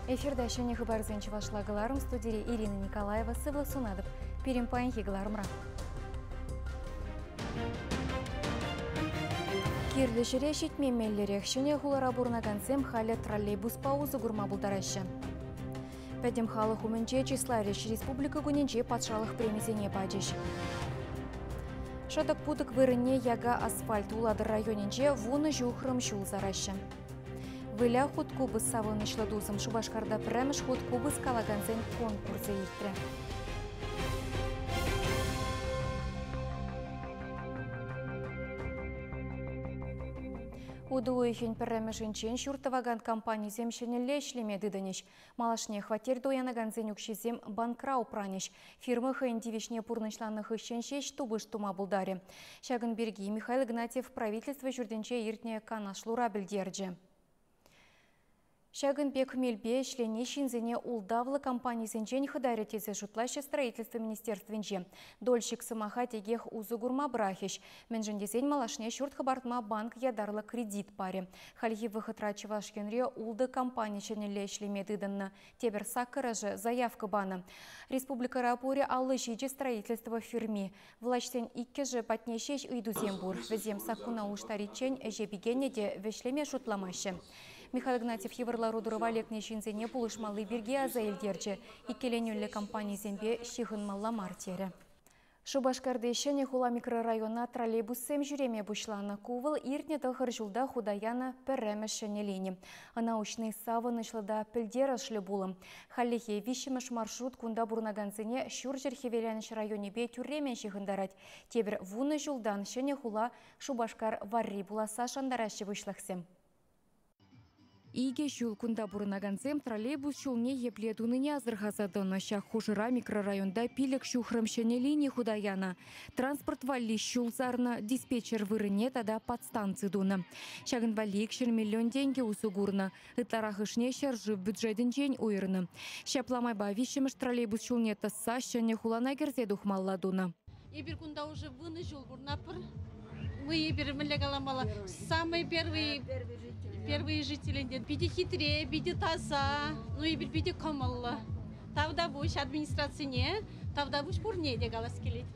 Эфирда шәне хабарзен чывашлагаларым студире Ирина Николаева сывлы сунадып. Перемпайын хигаларымра. Кирлі жіре шетмемеллерек шәне хулара бурнаганцем халі троллейбус паузы гурма бұлдарашы. Пәдем халық умінче Числавич республика күненче патшалық премизене бачыш. Шадық путык вырыне яга асфальт уладыр районенче вуны жухрым шул зарашы. Выля худ кубыз савынышлы дузым Шубашкарда пірәміш худ кубыз калаганзен конкурсы ертірі. Удуыхен пірәмішінчен шүртываган компания земшенелі шлемеді дынеш. Малашне хватер доянаганзен үкшезем банкрау пранеш. Фирмы хайндивишне пурнышланных ищеншеш тубыш тума булдаре. Шагын берги Михаил Игнатьев правительство жүрденче ертіне канашлура білдерджі. Шагын бек мелбе шлене шинзене улдавлы компаниясенчен хыдаретезе жұтлашы строительство министерственче. Дольщик сымаха тегех узы гурма брахеш. Менжіндесен малашне шурт хабартма банк ядарлы кредит паре. Хальхи выхытрачы вашкенре улды компания шенеле шлемеді дынны. Тебер саккаражы заявка баны. Республика Рапуре аллы жиджи строительство фирми. Влачтен иккежі патнешеш үйдузем бур. Везем саккуна уштаричен жебегене де вешлеме шутламашы. Михаил Игнатьев еврлару дұрывалек нешінзене пулышмалы берге аза елдерчі. Иккеленюлі компания зембе шихынмалла мартері. Шубашкарды шәне хула микрорайона троллейбуссем жүреме бұшланы кувыл иртне тұхыр жылда худаяна пірәмі шәнелені. Научный савынышлыда пілдер ашлы булым. Халлихе вишіміш маршрут кунда бурнаганзыне шүр жерхевеляныш районебе түрремен шихындарад. Тебір вуны жылдан шәне хула Шубашкар варри буласа шандарашы бұшлықсем. Иге жул кунда бурнаганзем троллейбус шулне епледуныне азырғазадыны шақ хужыра микрорайонда пилік шухрым шенелini худаяна. Транспорт валли шулзарны диспетчер вырыне тада подстанцы дуны. Шагын валли 1 миллион деньги усугурны. Ытларахышне шаржы бюджетін жен уйырны. Шапламай ба вишіміш троллейбус шулне тасса шене хулана керзе духмалла дуны. Ебір кунда уже выны жул бурнапыр. Мы ебір мілегаламала. Самый первые жители. Биде хитре, биде таза, ну и биде комалла. Тавда буш администрации не, тавда буш пурне дегалас келет.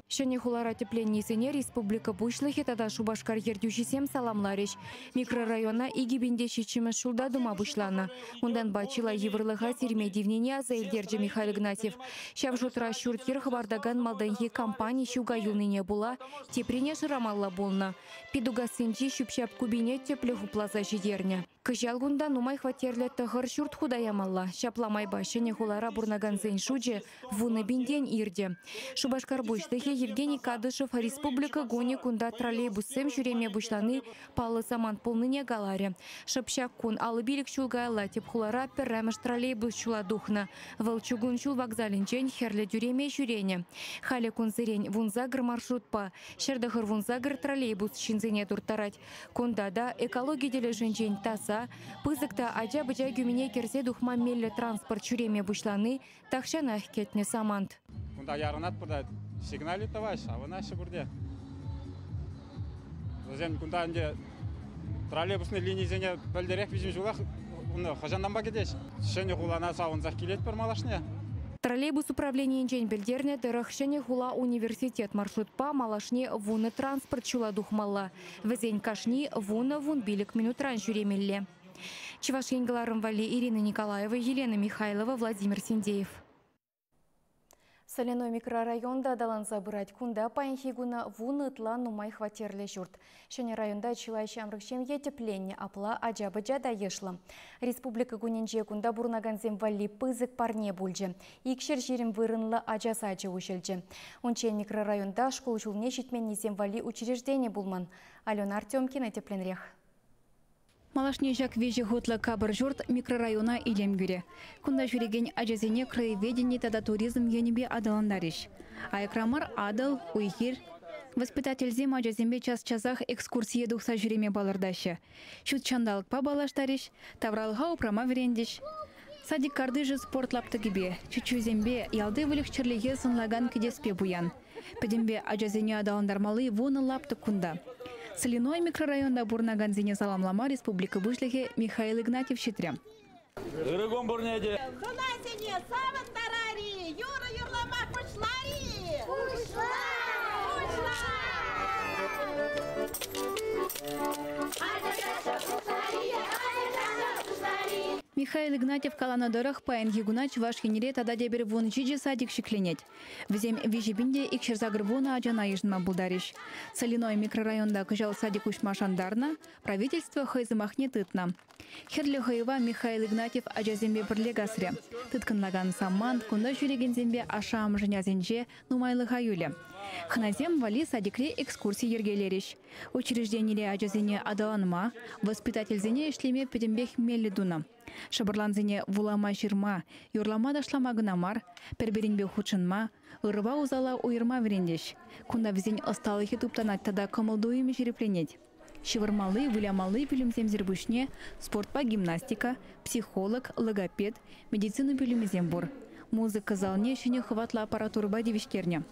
Шәне хулара тепленнесене республика бушлыхе тада Шубашкар ердюшисем саламлариш. Микрорайона игибинде шичімі шулда дума бушланы. Ондан бачила еврлыға сермедивнене аза елдерджі Михаил Игнатьев. Шав жутра шурткер хабардаган малданхи компания шуга юныне була, тепрене жырамалла болна. Пидугасынчи шүпшап кубине теплі хуплаза жидерне. Кыжалгунда нумай хватерлі тұғыр шурт худаямалла. Шапламай башыне хулара бурнаганзен шуджи вуны бинден ирде. Шубашкар бушлыхе Евгений Кадышев республика гони кунда троллейбуссем жүреме бушланы палы саман полныне галаре. Шапшак кун алыбилік шулгайла теп хулара піррәміш троллейбус шула духна. Волчугун шул вокзалінчен херлі жүреме жүрене. Халі кунзырен вунзагр маршрутпа. Шердахыр вунзагр троллейбус шинзене туртарать. Кунда да экология деле женчен таса. Пызыкта ажа-быжа гюмине керсе духма меллі транспорт жүреме бушланы тақшана кетне самант. Кунда ярынат бұрда сигнали таваш, а вона ще бұрде. Зен кунда анде троллейбусный линии зене бәлдерек бізім жулақ хажанданба кедеш. Шене хулана сауынзақ келет бір малашне. Троллейбус управления инжень бельдерне дырахшене хула университет маршрутпа малашне вуны транспорт чула духмалла. Везень кашни вуны вун билик минутран жүремелле. Чевашенгаларым вали Ирина Николаева, Елена Михайлова, Владимир Синдеев. Соляной микрорайонда даланса бұрать кунда паянхигуна вуны тла нумай хватерлі жұрт. Шәне районда чилайши амрықшем етепленне апла ажа-быджа да ешлы. Республика күненже кунда бурнаганзем валли пызык парне бульджі. Икшер жерім вырынлы ажа-сачы ушелджі. Ончен микрорайонда школ жылне жетмен незем валли учреждение булман. Алена Артемкина тепленрех. Малашне жак вежі ғотлы кабыр жұрт микрорайона илем күре. Кунда жүреген ажазене краеведение тада туризм енебе адаландариш. Айкрамар адал, уйхир. Воспитательзем ажазембе час-часах экскурсия дұқса жүреме балырдашы. Шут чандалық па балаштариш, тавралға упрама верендиш. Садик кардыжы спортлапты гибе. Чучузембе ялды вылық чырлеге сынлаган кедеспе буян. Педембе ажазене адаландармалы вуны лапты кунда. Соляной микрорайонда бурнаганзине саламлама республика бушлихе Михаил Игнатьев шитря. Хунасине, саван тарари, юра юрлама пушлари. Михаил Игнатьев каланадорах паян гигунач ваш хенере тада дебер вон чиджи садик шикленет. Взем вижебинде икшер загрбуна аджана ижнма булдариш. Соляной микрорайонда кыжал садик ушмашандарна, правительство хайзымахне тытна. Херлі хайва Михаил Игнатьев аджазембе бірлегасыре. Тыткынлаган самман, кунда жүрегензембе ашам жынязенже нумайлы хаюле. Хназем вали садикре экскурсии ергелериш. Учреждение аджазене адаланма, воспитательзене ишлеме педембех меллидуна. Шабырланзене вулама жирма, юрлама дашлама гынамар, перберинбе хучынма, ырва узала уйырма верендеш. Кунда візен ысталыхи туптанат тада кымылдуйыме жерепленет. Шивырмалы, вылямалы пилюмзем зербушне, спортпа гимнастика, психолог, логопед, медицина пилюмзем бур. Музыка залне шене хватла аппаратурба девишкерне.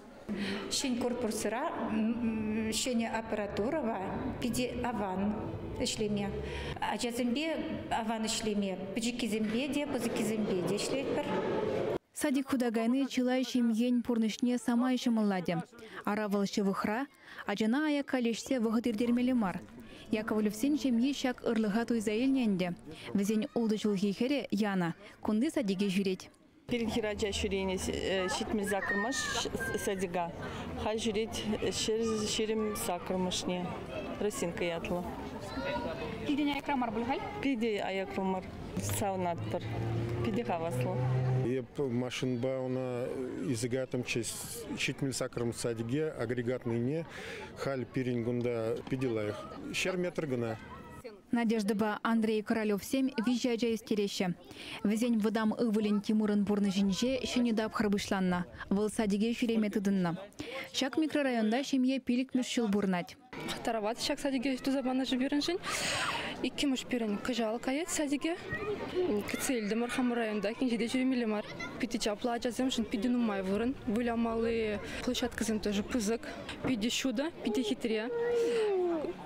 Шень корпусыра, шене аппаратурова, пиде аван ишлеме. Аджазембе аван ишлеме, пиджикизембе де, позыкизембе де ишлейтпер. Садик худагайны чилайшим ень пурнышне сама еще младе. Аравалшы выхра, аджана аяка лешсе вғытырдермелемар. Яковлевсен жемье шак ырлыға туйзаилненде. Візен улды жылғихере Яна, кунды садиге жүреть. Передхираджа шүрейне шитмел закырмаш садига. Хай жүреть шерім сакырмашне. Росинка ятла. Пиде аякрамар бұлғай? Пиде аякрамар саунатпыр. Пиде хаваслы. Еп машинба она изыгатым честь шитмел сакырым садиге агрегатный не халь пирингунда пиделаях. Шер метр гына. Надежда ба Андрей Королев 7 визжаджа истереще. Везень выдам ывылен Тимурын бурны жинже шенедап харбышланна. Выл садиге шуреме тыдынна. Шак микрорайонда шемье пилик мüşшыл бурнать. Тарават шак садиге тузабана жиберен жин. Икки мüşперен кыжал кает садиге. Кыцелді мархам районда кенжеде жүремелі мар. Пиди чапла ажазем жин пиди нумай вырын. Вылямалы площадкызым тоже пызык. Пиди шуда, пиди хитре.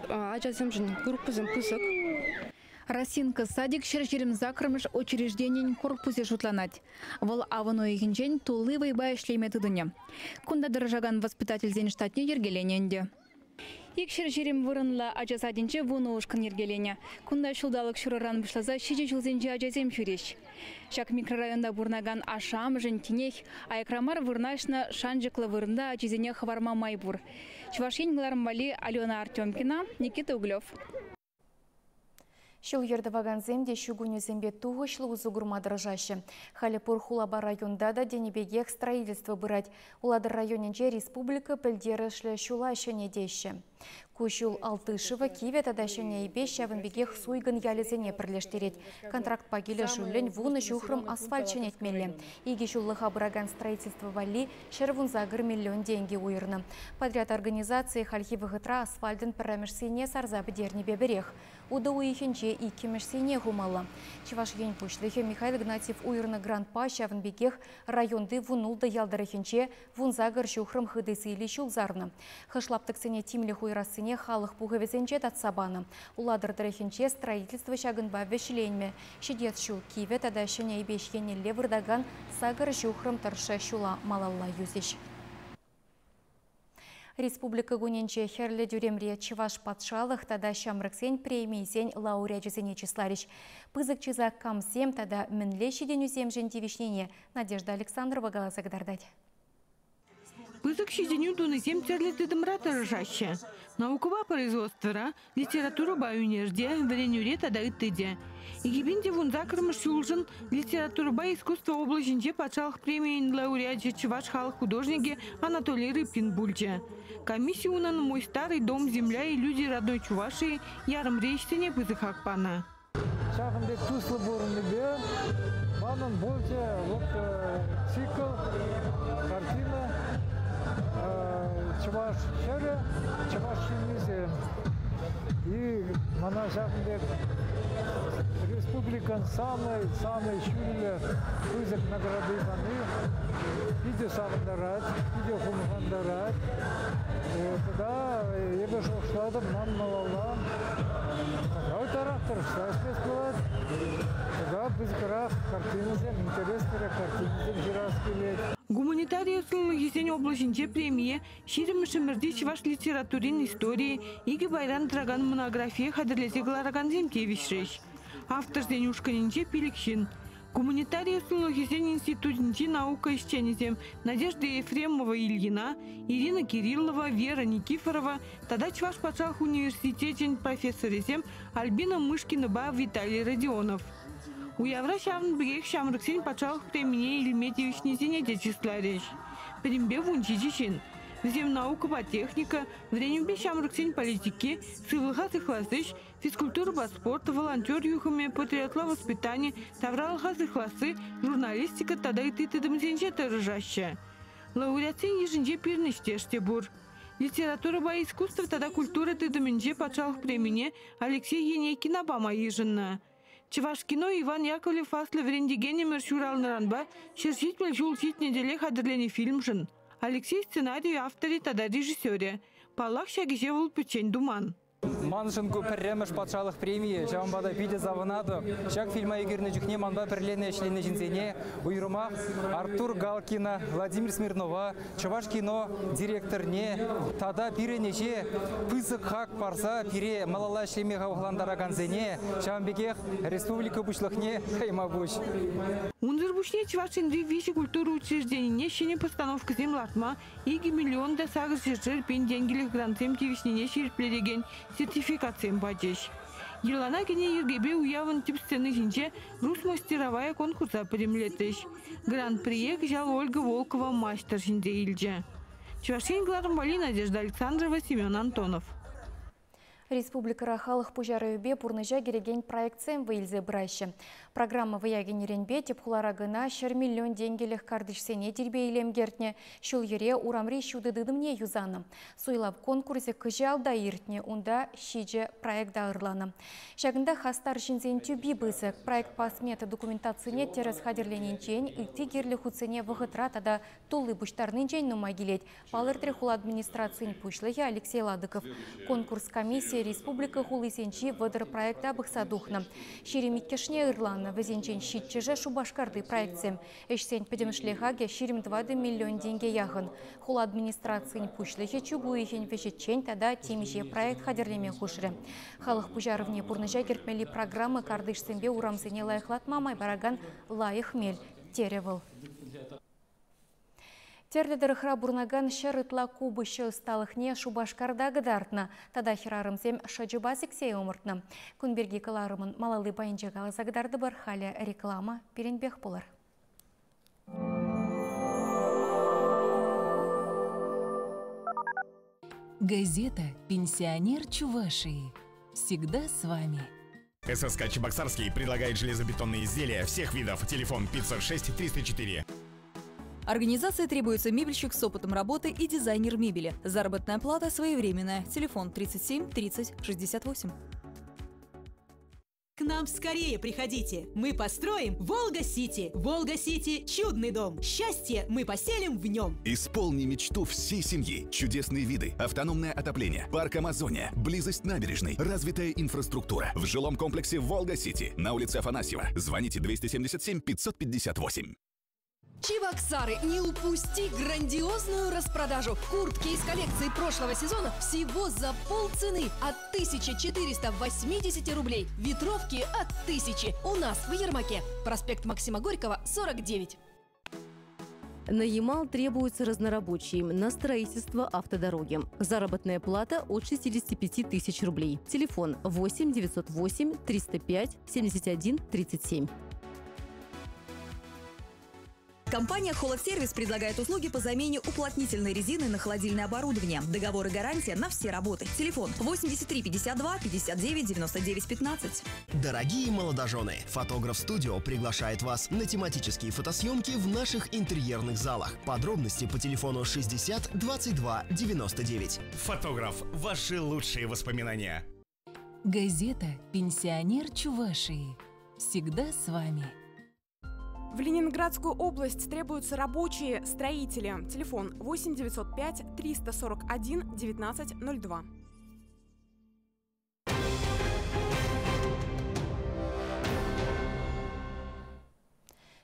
Ажазем жин группызым пызык. Росинка садик шершерим закрымыш учреждениен корпусе жутланать. Вол авану егенжен тулы вайбай шлеме тыдыне. Кунда дыржаган воспитатель зен штатне ергелененде. Ик шершерим вырынла ажасадинче вуну ушкын ергелене. Кунда шулдалык шураран бышлаза шиже жылзенже ажазем шуреш. Шак микрорайонда бурнаган ашам жын тинех, аякрамар вырнашна шанжыклы вырында ажизене хварма майбур. Чувашень глармвали Алена Артемкина, Никита Углев. Шыл ерді ваганземде шугуну зембе туғышлы узу гурмадыржашы. Халипур Хулаба районда да денебегех строительство бырать. Уладыр районенче республика пілдерішлі шула шене деші. Кушул Алтышева Киеве тадашыне и беш шавынбегех суйгын ялезене пірлештерет. Контракт пагиле шуллен вуны шухрым асфальт шенетмелі. Иги шуллыха бұраган строительство вали шервун загыр миллион деньги уйырны. Подряд организации хальхивы гытра асфальдын пірамешсене сарзабы дернебе берех. Уда уйхенче и кемешсене гумала. Чеваш ень пушлыхе Михаил Игнатьев уйырны гран-па шавынбегех районды вунулды ялдырыхенче вун загыр шухрым хыдысы или шулзарны. Хышлаптыксене тимлих уйрассене халық пуговезенче татсабаны. Уладыр дырыхенче строительство шагынба вешленме. Шидет шул Киеве тадашыне и бешкенелле вырдаган сагыр шухрым тарша шула малалла юзеш. Республика гуненче херлі дюремре Чеваш патшалық тада шамрыксен премийсен лауреатжесене числариш. Пызык чиза камсем тада мінле шиденюзем жентивишнене. Надежда Александрова галасагдардать. Пызык шиденю дунысем церлетыдым ратарышаще. Наукова производствора, литература баюнежде, вренюре тада ыттыде. Игибинде вун закрымыш юлжын литература ба искусство облачинче патшалық премийн лауреатче Чеваш халық художнике Анатолий Рыбкин бульче. Комиссия унан «Мой старый дом, земля и люди родной Чувашии» ярым речтене пызык акпана. Шахынбек туслы борыныбе, банан больше цикл, картина, Чуваш шере, Чуваш шемизе И мана шахмбек республикан самый шүлі кызык награды баны. Видео савандарат, видео хумхандарат. Тогда я бы шоқшладым, нам малалам. Какой тарақтыр, шаспес болады. Тогда біз қырақ картинызем, интересная картинызем жирас келет. Гуманитария сыллы облачынче премия, ширимішімірді Чуваш литературин истории, игі байран драган монография хадырлесе глараган земтевишреш. Автор Зенюшканинче пиликшин. Гуманитария сыллы институтинче наука исченезем Надежда Ефремова-Ильина, Ирина Кириллова, Вера Никифорова, тогда Чуваш патшалық университетен профессорезем Альбина Мышкина-ба Виталий Родионов. У Явра шавн бігек шамрыксен патшалық премия Ильметьевичнезене дечислареш. Перембе вунчичишин. Взем наука по техника, временбе шамрыксен политики, сывылға сыхласыш, физкультура по спорту, волонтер юхами, патриотла воспитание, тавралға сыхласы, журналистика, тогда и ты тыдымзенче тырыжаще. Лауреатсен ежінже пирнештеште бур. Литература по искусству, тогда культура тыдыменче патшалық премия Алексей Енейкина бама ежінна. Чувашкино Иван Яковлев фаслы врендигене мершурал наранба, шершитмел жулчит неделе хадырлене фильмшин. Алексей сценарий авторе тогда режиссере. Палах шагиже вол печень думан. Маншынку пірреміш патшалық премии, жамбада пиде завынады. Шак фильма егерні жүхне манба пірлене шлене жінзене, уйрума Артур Галкина, Владимир Смирнова, Чувашкино директорне, тада пиренеше пысық хак парса пире малала шлеме ғауғландара ганзене, шамбекех республика бұшлықне кайма бұш. Унзыр бұшне Чувашинды виші культуру учрежденине шене постановка землатма, иги миллион да сағыз жыржыр пен денгелік грантем тевишнене шерплереген сертификациям бачеш. Елана кене ергебе уявын тип сцены жинче рус мастеровая конкурса премлетеш. Гран-приек жал Ольга Волкова мастер жинде илже. Чувашин Глармбали, Надежда Александрова, Семен Антонов. Республика Рахалых пужарыюбе пурныжа кереген проектсем выйлзе брайшы. Программа выяген еренбе тепхуларагына 4 миллион денгелих кардышсене дербе илемгертне, шул ере урамри шудыдыдымне юзаным. Суйлап конкурсе кыжал да иртне, унда шиже проект да ырланы. Шагында хастар жинзен тюби бызык, проект пасмета документацияне терес хадерлененчен, икти герлі хуцене вғытра тада тулы бұштарнынчен нумагилет. Палыртре хул администрациян пушлығы Алексей Ладыков. Конкурс комиссия республика хулысенчи выдыр проекта бықсадухны. Шеремиткешне ырланы, візенчен щитчеже шубашкарды проектсем. Эшсен педемшлегаге 22 миллион деньги яғын. Хул администрациян пушлығы чубуихен вешетчен тада темиже проект хадерлеме хушры. Халық пужарывне пурныжа кертмели программы кардышсембе урамсене лайықлатма майбараган лайықмел теревыл. Терледер храбурнаган шерытла кубышы сталыхне Шубашкардагы дартна, тада хирарымсем шаджыбасик сей омыртна. Күнберги кыларымын малалы байынчага загдарды бар халя реклама перенбех болар. Газета «Пенсионер Чувашии». Всегда с вами. ССК Чебоксарский предлагает железобетонные изделия всех видов. Телефон 506 304. Организации требуется мебельщик с опытом работы и дизайнер мебели. Заработная плата своевременная. Телефон 37 30 68. К нам скорее приходите. Мы построим Волга-Сити. Волга-Сити – чудный дом. Счастье мы поселим в нем. Исполни мечту всей семьи. Чудесные виды, автономное отопление, парк Амазония, близость набережной, развитая инфраструктура. В жилом комплексе Волга-Сити на улице Афанасьева. Звоните 277 558. Чебоксары, не упусти грандиозную распродажу. Куртки из коллекции прошлого сезона всего за полцены от 1480 рублей. Ветровки от 1000. У нас в Ермаке. Проспект Максима Горького, 49. На Ямал требуются разнорабочие на строительство автодороги. Заработная плата от 65 тысяч рублей. Телефон 8 908 305 71 37. Компания «Холодсервис» предлагает услуги по замене уплотнительной резины на холодильное оборудование. Договор и гарантия на все работы. Телефон 83 52 59 99 15. Дорогие молодожены, фотограф-студио приглашает вас на тематические фотосъемки в наших интерьерных залах. Подробности по телефону 60 22 99. Фотограф. Ваши лучшие воспоминания. Газета «Пенсионер Чувашии». Всегда с вами. В Ленинградскую область требуются рабочие, строители. Телефон 8 905 341 1902.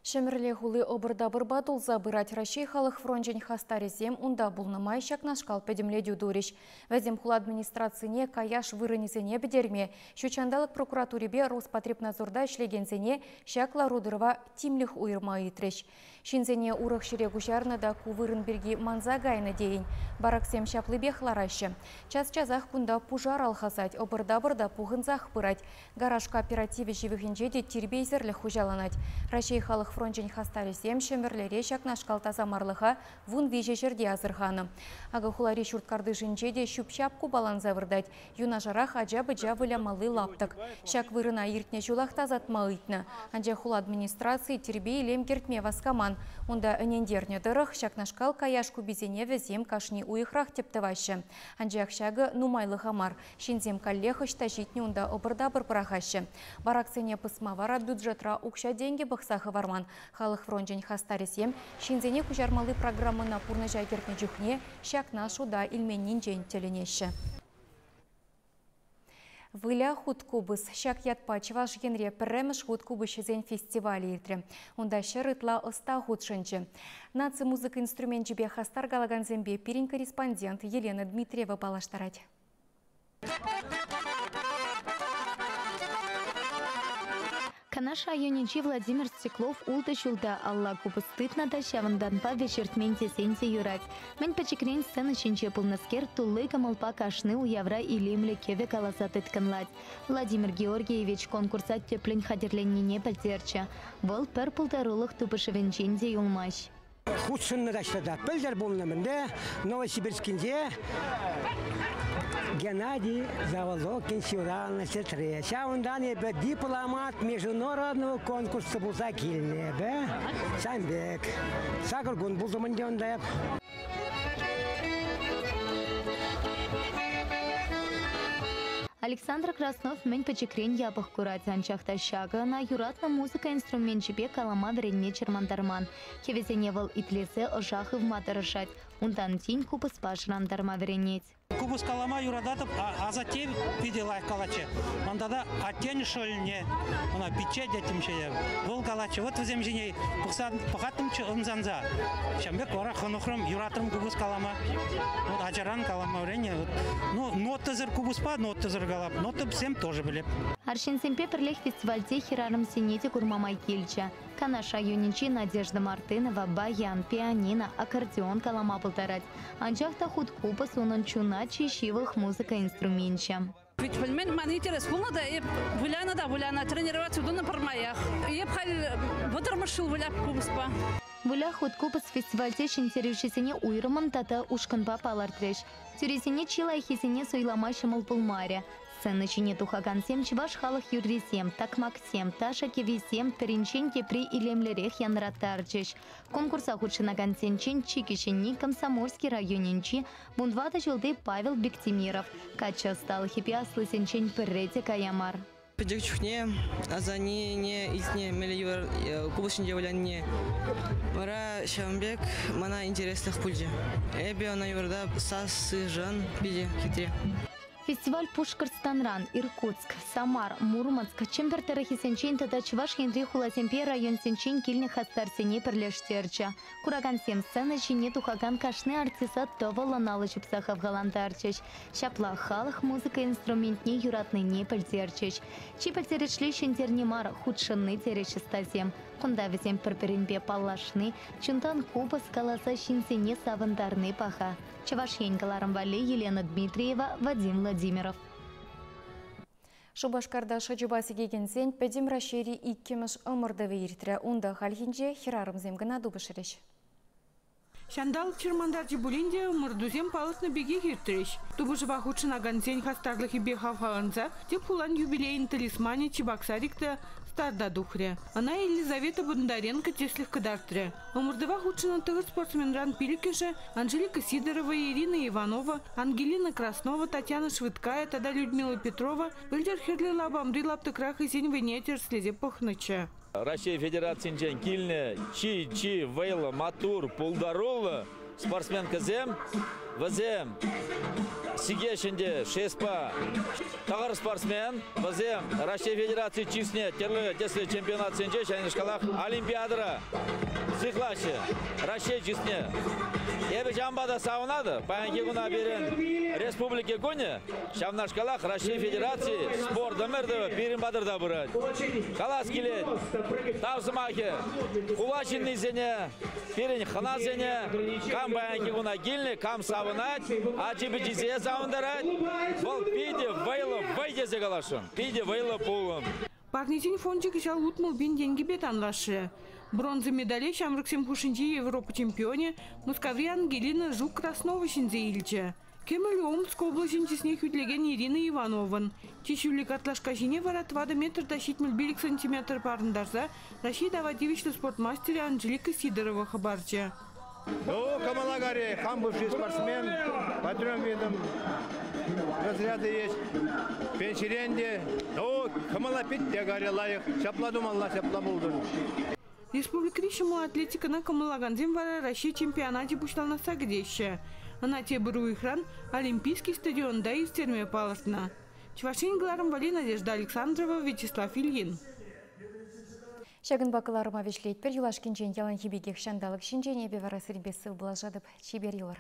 Шемерле хулы обырда бұрбадыл забырать Россия халық фронжен хастарезем унда булнымай шакнашкал пәдімледю дуриш. Вәзем хул администрацияне каяш вырынезене бедерме. Шучандалық прокуратуребе Роспотребнадзорда ішлегензене шакла рудырова тимлих уйырма итреш. Шинзене урық ширегу жарнада кувырын берги манзагайны дейін. Бараксем шаплыбе хларашы. Час-чазах пунда пужар алхазать, обырда-бырда пуғынзах пырать. Гараж кооперативе живихинжеде тирбейзерлі хужаланать. Россия халық фронжен хастаресем шемерлере шакнашкал тазамарлыға вун веже жерде азырханы. Ага хулари шурткарды жинжеде шупшапку баланза вырдать. Юна жарах аджа-быджа вылямалы лаптык. Шак вырына иртне жулах тазатма ыйтны. Анжа хул администрации тирбей лем кертме васкаман. Онда өнендерне дырых шакнашкал каяшку безене везем кашни уйхрах тептывашы. Анжа шагы нумайлы хамар. Шинзем каллехыш тажитне онда обырда бұрпырахашы. Бараксене пысмавара бюджетра укша деньги бақсахы варман. Халық фронжен хастаресем, шинзене кужармалы программы на пурны жагертне жүхне, шакна шуда илменнин жен теленеші. Выля худ кубыс, шак ятпа чываш генре пірреміш худ кубыш зен фестивалі ертірі. Онда шырытла ыста худ шынчы. Наци музыка инструмент жібе хастар галаган зембе пирин корреспондент Елена Дмитриева балаштарать. Канаш районенчи Владимир Стеклов улты шулда алла купыстытна да шавынданпа вечертменте сенте юрать. Мен пачекрен сцена чинче пулнаскер туллы камалпа кашны уявра илимле кеве каласат этканлать. Владимир Георгиевич конкурса теплен хадерленнине пальтерча. Вол пер пултарулых тупышевенченде юлмаш. Худшынны да штада. Пельдер болнамында Новосибирскинде Геннадий Заволокин сюрална сестре. Шаундан ебе дипломат международного конкурса булса килне бе. Самбек. Сагыргун булдымынде онда. Александр Краснов мен пачекрен ябых курать анчахта шага на юратна музыка инструмент чипе калама вренне чермандарман. Хевезене вал итлесе ожахы в матарышать. Ундан тень купы спашран дарма вренеть. Кубус калама юрадатып, а затем видела калаче. Он тогда оттень шольне, она печать этим шея. Был калаче. Вот в земле пахатым умзанза. Шамбек вара ханухром юратым кубус калама. Вот аджаран калама врене. Ну ноты зер кубус па, ноты зер галап. Ноты всем тоже были. Аршин семпе перлех фестивальте хираром синете курмамай кельча. Канаша юничи Надежда Мартынова, баян, пианино, аккордеон калама полторать. Анчахта худ купа сунан чуначи шивых музыка инструментча. Ведь пельмен ман интерес был надо и буляна тренироваться на пармаях. Я бхал ватермашил буляк кубуспа. Буля худ купа с фестивальте шинтерюшисене уйрман тата ушканпа палартреш. Тюресене чила и хисене суйламаша малпулмаря. Сцена чине тухаган сем чваш халах юрисем, так максем, таша кевисем, перенченьке при илемлерех янратарчеш. Конкурса худшинаган сенчен чикишенни Комсомольский районенчи, бундвата жылды Павел Бектимиров. Кача стал хипиаслы сенчен перрете каямар. Педикчухне, а за не изне миллион кубышин девлянне. Вара Шамбек, мана интересных пульде. Эби она юрда сас жан биде хитре. Фестиваль Пушкарстанран, Иркутск, Самар, Мурманск, Чемпертера Хисенчен, тада Чуваш Хенри Хуласемпе район Сенчен Кильни Хастарсене Перлештерча. Кураган сем сцена чине тухаган кашны артиса товала налычып сахав галантарчеш. Шапла халах музыка инструментне юратный не пальтерчеш. Чипальтерешле шентернемар худшынны терешестазем. Кунда везем перперинбе паллашны, чунтан куба скаласа шинсене савандарны паха. Чавашьенькаларым вале Елена Дмитриева, Вадим Владимиров. Шубашкарда шаджубаси гегенсен педим рашери иккемеш ымырдывы иртре унда хальхинже хирарым земгана дубышырыш. Шандал чермандарчы булинде мырдузем палысны беге хиртреш. Тубышыва худшынаган сен хастарлыхи бехав халанца, тек хулан юбилейн талисмане Чебоксарикта старда духре. Она Елизавета Бондаренко теслих кадартре. Умурдова худшина тығыр спортсменран пиликеше Анжелика Сидорова, Ирина Иванова, Ангелина Краснова, Татьяна Швыдкая, тогда Людмила Петрова, Вильдер Херлила Бамбри Лаптыкрах и Сень Венетер слезе пахныча. Россия Федерациясынан килне чи вейла матур пулдарула спортсменка зем вазем сигешенде шеспа тагар спортсмен вазем Россия Федерации чисне терлы десле чемпионат сенже шайны шкалах олимпиадра сыхлаще Россия чисне ебе жамбада саунады паянки гуна берен республике гоне шамна шкалах Россия Федерации спорт дамырды бирин бадырда бурат калас келет тавсымаке кулачинный зене берин хана зене кам паянки гуна гильне кам савынать ачибы жизе саундарать бол пиде вейло вейдезе галашын пиде вейло пулын Парнизин фончик ишал утмул бин деньги бетанлашы. Бронза медали Шамрыксим Хушинджи Европа чемпионе Мускаври Ангелина Жук Краснова шинзе илче. Кемель Омск облачен чесне хүтлеген Ирина Иванован. Чешюлик атлашка жине варатвада метр тащить мельбилик сантиметр парындарза Рашид Авадевичный спортмастер Анжелика Сидорова хабарче. Ну, Камалагари, хам бывший спортсмен, по 3 видам разряда есть. Пенсиренде, ну, Камалапит, я говорю, лайк, шапладумалла, шапламулдун. Республикришему атлетика на Камалаганзим вара Россия чемпионате пуштална сагдеще. Она те беру экран Олимпийский стадион, да и стерме палатна. Чувашин Гларом Вали, Надежда Александрова, Вячеслав Ильин. Шагын бакыларыма вешлейтпер, юлашкинчен ялан хибегек шандалық шинжене бевара сырбесі ұблажадып чебер елар.